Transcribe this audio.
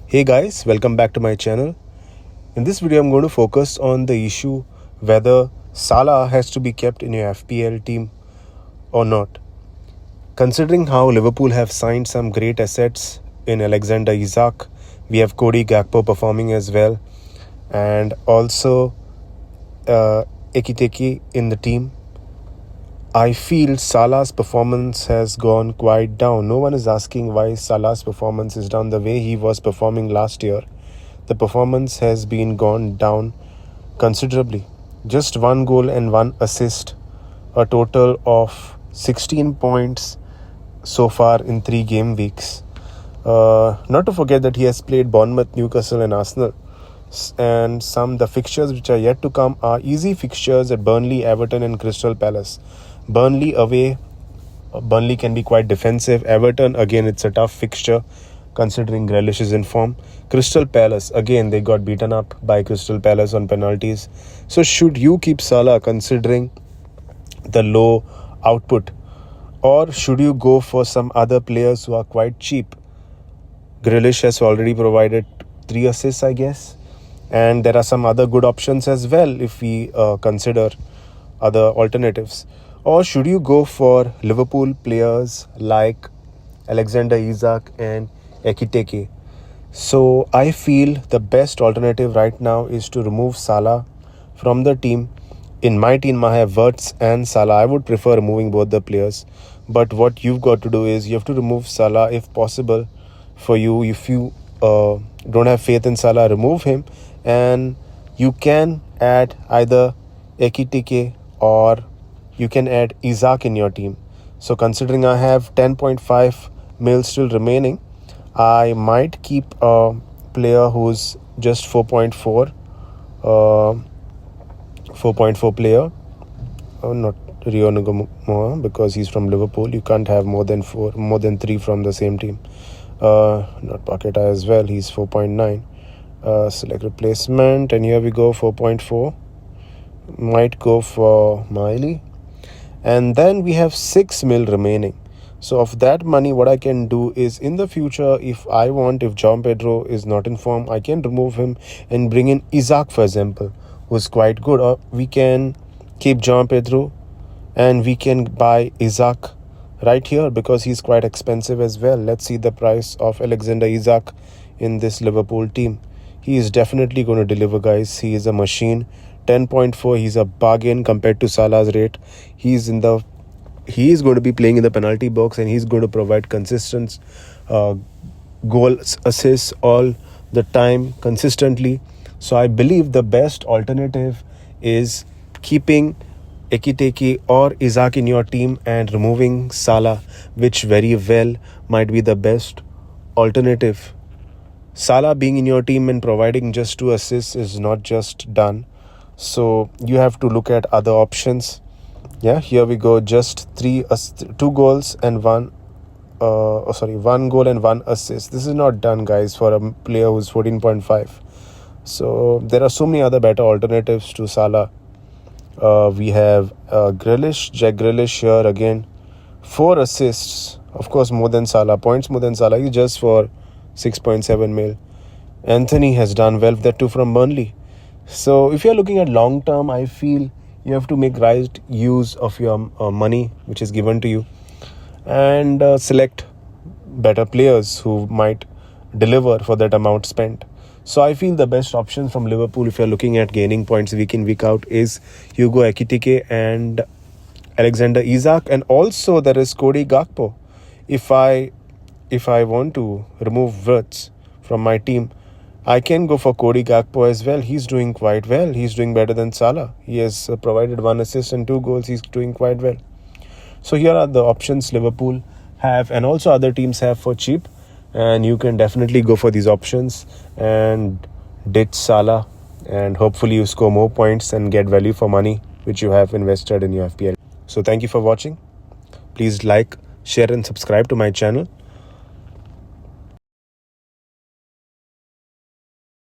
Hey guys, welcome back to my channel. In this video, I'm going to focus on the issue whether Salah has to be kept in your FPL team or not. Considering how Liverpool have signed some great assets in Alexander Isak, we have Cody Gakpo performing as well, and also Ekiteke in the team. I feel Salah's performance has gone quite down. No one is asking why Salah's performance is down the way he was performing last year. The performance has been gone down considerably. Just 1 goal and 1 assist, a total of 16 points so far in 3 game weeks. Not to forget that he has played Bournemouth, Newcastle and Arsenal. And the fixtures which are yet to come are easy fixtures at Burnley, Everton and Crystal Palace. Burnley away, Burnley can be quite defensive. Everton, again, it's a tough fixture considering Grealish is in form. Crystal Palace, again, they got beaten up by Crystal Palace on penalties. So should you keep Salah considering the low output? Or should you go for some other players who are quite cheap? Grealish has already provided 3 assists, I guess. And there are some other good options as well if we consider other alternatives. Or should you go for Liverpool players like Alexander Isak and Ekiteke? So I feel the best alternative right now is to remove Salah from the team. In my team, I have Wirtz and Salah. I would prefer removing both the players. But what you've got to do is you have to remove Salah if possible for you. If you don't have faith in Salah, remove him. And you can add either Ekiteke or you can add Isak in your team. So considering I have 10.5 mil still remaining, I might keep a player who's just 4.4 player. Not Rio Ngumoa, because he's from Liverpool. You can't have more than 3 from the same team. Not Paqueta as well. He's 4.9. Select replacement, and here we go, 4.4. Might go for Miley. And then we have 6 mil remaining. So of that money, what I can do is in the future, if João Pedro is not in form, I can remove him and bring in Isak, for example, who's quite good. Or we can keep João Pedro and we can buy Isak right here because he's quite expensive as well. Let's see the price of Alexander Isak in this Liverpool team. He is definitely going to deliver, guys. He is a machine. 10.4, he's a bargain compared to Salah's rate. He is going to be playing in the penalty box and he's going to provide consistent goals, assists all the time, consistently. So I believe the best alternative is keeping Ekiteke or Isak in your team and removing Salah, which very well might be the best alternative. Salah being in your team and providing just 2 assists is not just done. So you have to look at other options. Yeah, here we go. Just 2 goals and 1 goal and 1 assist. This is not done, guys, for a player who's 14.5. So there are so many other better alternatives to Salah. We have Jack Grealish here again. 4 assists, of course, more than Salah. Points more than Salah. He's just for 6.7 mil. Anthony has done well with that too from Burnley. So if you're looking at long term, I feel you have to make right use of your money which is given to you and select better players who might deliver for that amount spent. So I feel the best option from Liverpool if you're looking at gaining points week in, week out is Hugo Ekiteke and Alexander Isak. And also there is Cody Gakpo. If I want to remove Wirtz from my team, I can go for Cody Gakpo as well. He's doing quite well. He's doing better than Salah. He has provided 1 assist and 2 goals. He's doing quite well. So here are the options Liverpool have and also other teams have for cheap. And you can definitely go for these options and ditch Salah. And hopefully you score more points and get value for money which you have invested in your FPL. So thank you for watching. Please like, share and subscribe to my channel.